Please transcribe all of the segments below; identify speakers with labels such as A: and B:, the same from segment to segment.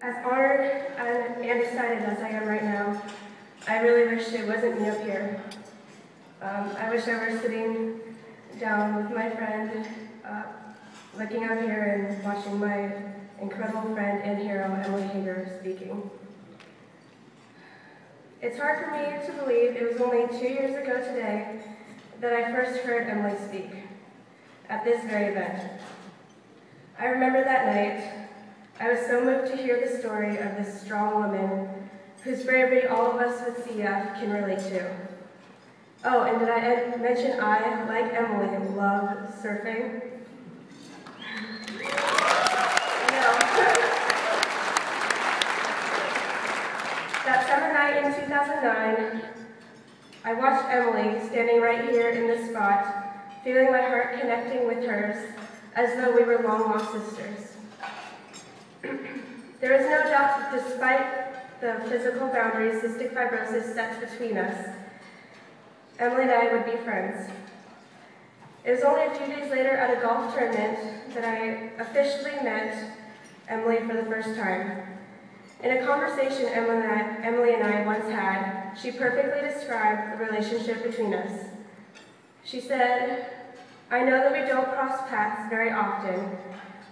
A: As honored and excited as I am right now, I really wish it wasn't me up here. I wish I were sitting down with my friend, looking out here and watching my incredible friend and hero, Emily Hager, speaking. It's hard for me to believe it was only 2 years ago today that I first heard Emily speak at this very event. I remember that night, I was so moved to hear the story of this strong woman whose bravery all of us with CF can relate to. Oh, and did I mention I, like Emily, love surfing? That summer night in 2009, I watched Emily standing right here in this spot, feeling my heart connecting with hers as though we were long-lost sisters. There is no doubt that despite the physical boundaries cystic fibrosis sets between us, Emily and I would be friends. It was only a few days later at a golf tournament that I officially met Emily for the first time. In a conversation Emily and I once had, she perfectly described the relationship between us. She said, "I know that we don't cross paths very often,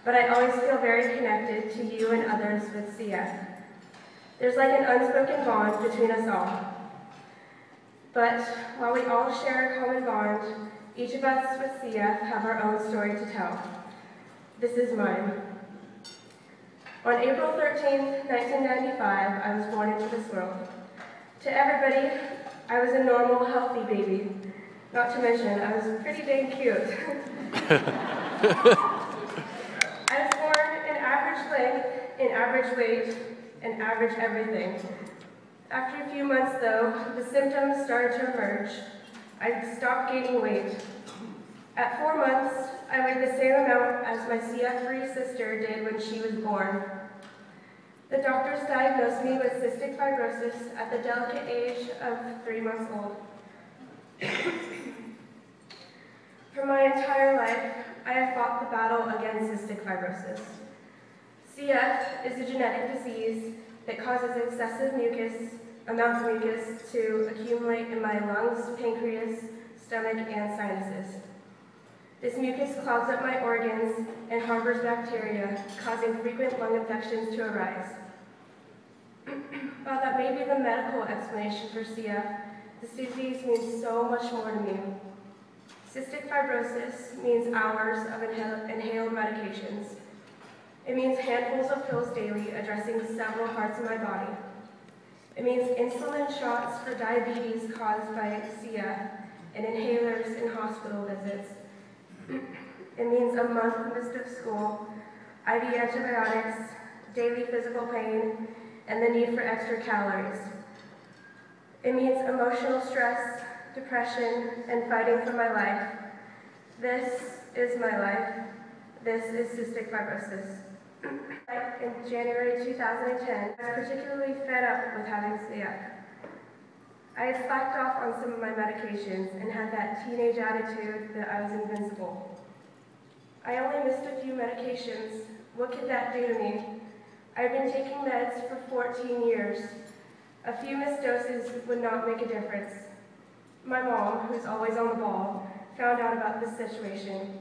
A: but I always feel very connected to you and others with CF. There's like an unspoken bond between us all. But while we all share a common bond, each of us with CF have our own story to tell. This is mine. On April 13th, 1995, I was born into this world. To everybody, I was a normal, healthy baby. Not to mention, I was pretty dang cute. I was born in average length, in average weight, and average everything. After a few months, though, the symptoms started to emerge. I stopped gaining weight. At 4 months, I weighed the same amount as my CF-free sister did when she was born. The doctors diagnosed me with cystic fibrosis at the delicate age of 3 months old. For my entire life, I have fought the battle against cystic fibrosis. CF is a genetic disease that causes excessive amounts of mucus to accumulate in my lungs, pancreas, stomach, and sinuses. This mucus clogs up my organs and harbors bacteria, causing frequent lung infections to arise. While that may be the medical explanation for CF, this disease means so much more to me. Cystic fibrosis means hours of inhaled medications. It means handfuls of pills daily addressing several parts of my body. It means insulin shots for diabetes caused by CF and inhalers in hospital visits. It means a month missed of school, IV antibiotics, daily physical pain, and the need for extra calories. It means emotional stress, depression, and fighting for my life. This is my life. This is cystic fibrosis. In January 2010, I was particularly fed up with having CF. I had slacked off on some of my medications and had that teenage attitude that I was invincible. I only missed a few medications. What could that do to me? I've been taking meds for 14 years. A few missed doses would not make a difference. My mom, who's always on the ball, found out about this situation.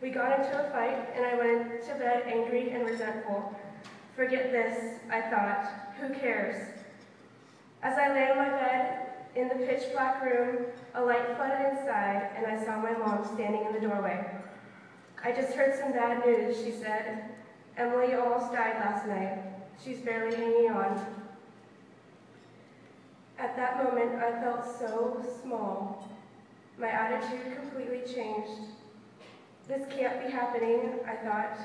A: We got into a fight, and I went to bed angry and resentful. Forget this, I thought. Who cares? As I lay on my bed in the pitch-black room, a light flooded inside, and I saw my mom standing in the doorway. "I just heard some bad news," she said. "Emily almost died last night. She's barely hanging on." At that moment, I felt so small. My attitude completely changed. This can't be happening, I thought.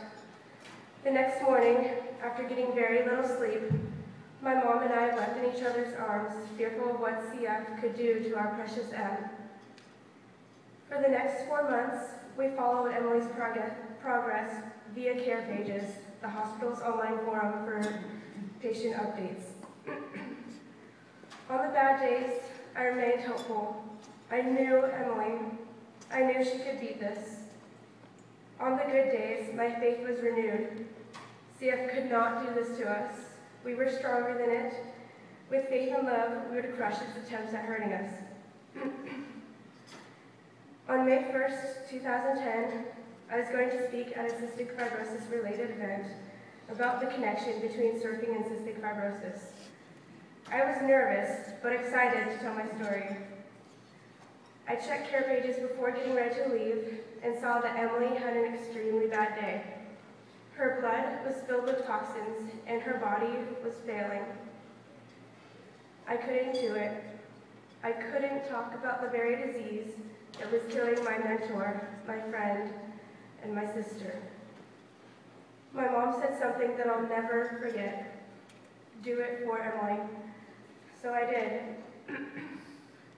A: The next morning, after getting very little sleep, my mom and I wept in each other's arms, fearful of what CF could do to our precious Em. For the next 4 months, we followed Emily's progress via care pages, the hospital's online forum for patient updates. On the bad days, I remained hopeful. I knew Emily. I knew she could beat this. On the good days, my faith was renewed. CF could not do this to us. We were stronger than it. With faith and love, we would crush its attempts at hurting us. On May 1st, 2010, I was going to speak at a cystic fibrosis-related event about the connection between surfing and cystic fibrosis. I was nervous, but excited to tell my story. I checked care pages before getting ready to leave and saw that Emily had an extremely bad day. Her blood was filled with toxins and her body was failing. I couldn't do it. I couldn't talk about the very disease that was killing my mentor, my friend, and my sister. My mom said something that I'll never forget. Do it for Emily. So I did.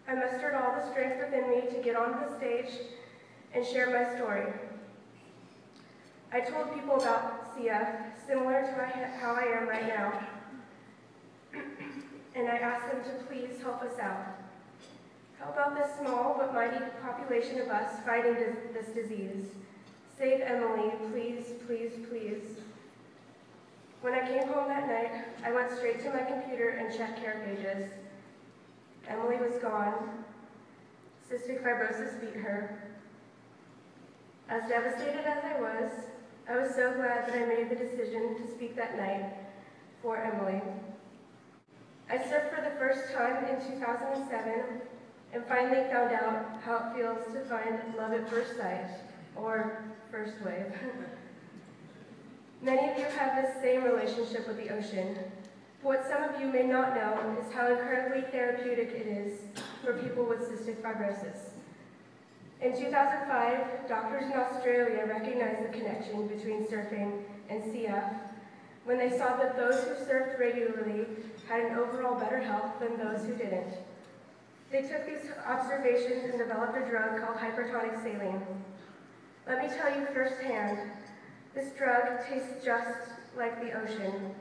A: I mustered all the strength within me to get onto the stage and share my story. I told people about CF, similar to how I am right now, and I asked them to please help us out. How about this small but mighty population of us fighting this disease? Save Emily, please, please, please. When I came home that night, I went straight to my computer and checked care pages. Emily was gone. Cystic fibrosis beat her. As devastated as I was so glad that I made the decision to speak that night for Emily. I surfed for the first time in 2007 and finally found out how it feels to find love at first sight, or first wave. Many of you have this same relationship with the ocean. But what some of you may not know is how incredibly therapeutic it is for people with cystic fibrosis. In 2005, doctors in Australia recognized the connection between surfing and CF when they saw that those who surfed regularly had an overall better health than those who didn't. They took these observations and developed a drug called hypertonic saline. Let me tell you firsthand, this drug tastes just like the ocean.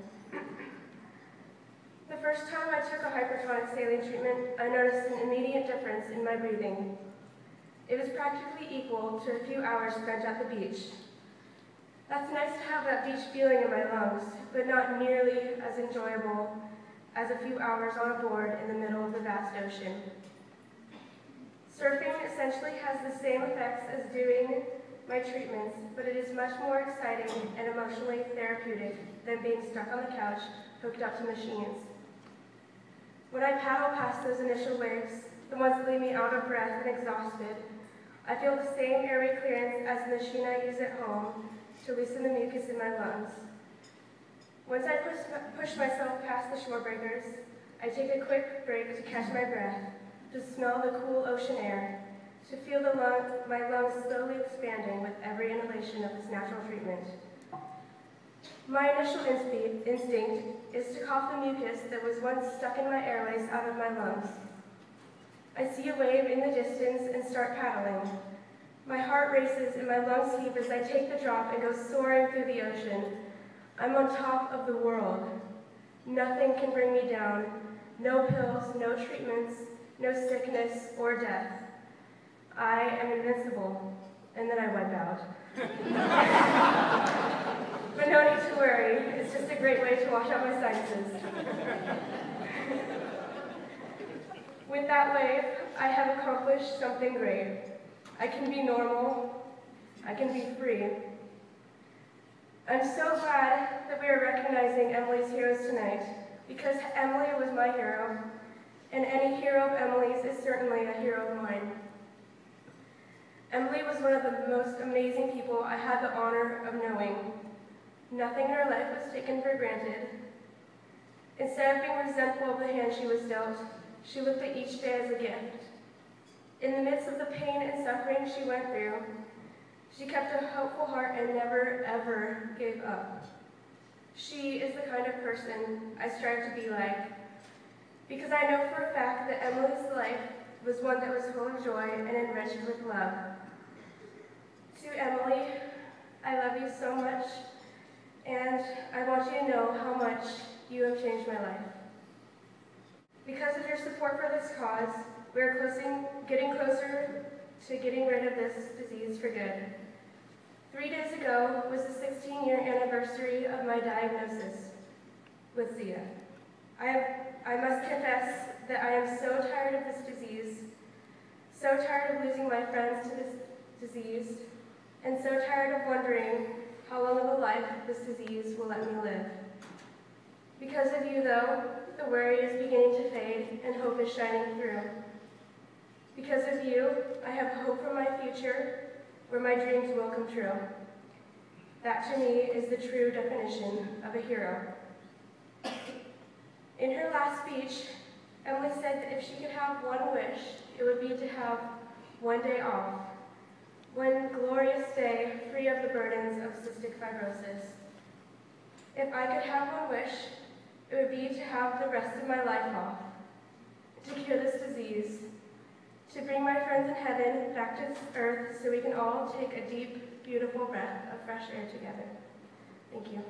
A: The first time I took a hypertonic saline treatment, I noticed an immediate difference in my breathing. It was practically equal to a few hours spent at the beach. That's nice to have that beach feeling in my lungs, but not nearly as enjoyable as a few hours on a board in the middle of the vast ocean. Surfing essentially has the same effects as doing my treatments, but it is much more exciting and emotionally therapeutic than being stuck on the couch, hooked up to machines. When I paddle past those initial waves, the ones that leave me out of breath and exhausted, I feel the same airway clearance as the machine I use at home to loosen the mucus in my lungs. Once I push myself past the shore breakers, I take a quick break to catch my breath, to smell the cool ocean air, to feel my lungs slowly expanding with every inhalation of this natural treatment. My initial instinct is to cough the mucus that was once stuck in my airways out of my lungs. I see a wave in the distance and start paddling. My heart races and my lungs heave as I take the drop and go soaring through the ocean. I'm on top of the world. Nothing can bring me down. No pills, no treatments, no sickness or death. I am invincible, and then I wipe out. But no need to worry, it's just a great way to wash out my sinuses. With that wave, I have accomplished something great. I can be normal, I can be free. I'm so glad that we are recognizing Emily's heroes tonight, because Emily was my hero, and any hero of Emily's is certainly a hero of mine. Emily was one of the most amazing people I had the honor of knowing. Nothing in her life was taken for granted. Instead of being resentful of the hand she was dealt, she looked at each day as a gift. In the midst of the pain and suffering she went through, she kept a hopeful heart and never, ever gave up. She is the kind of person I strive to be like, because I know for a fact that Emily's life was one that was full of joy and enriched with love. To Emily, I love you so much, and I want you to know how much you have changed my life. Because of your support for this cause, we are getting closer to getting rid of this disease for good. 3 days ago was the 16-year anniversary of my diagnosis with CF. I must confess that I am so tired of this disease, so tired of losing my friends to this disease, and so tired of wondering how long of a life this disease will let me live. Because of you, though, the worry is beginning to fade and hope is shining through. Because of you, I have hope for my future, where my dreams will come true. That to me is the true definition of a hero. In her last speech, Emily said that if she could have one wish, it would be to have one day off, one glorious day free of the burdens of cystic fibrosis. If I could have one wish, it would be to have the rest of my life off, to cure this disease, to bring my friends in heaven back to this earth so we can all take a deep, beautiful breath of fresh air together. Thank you.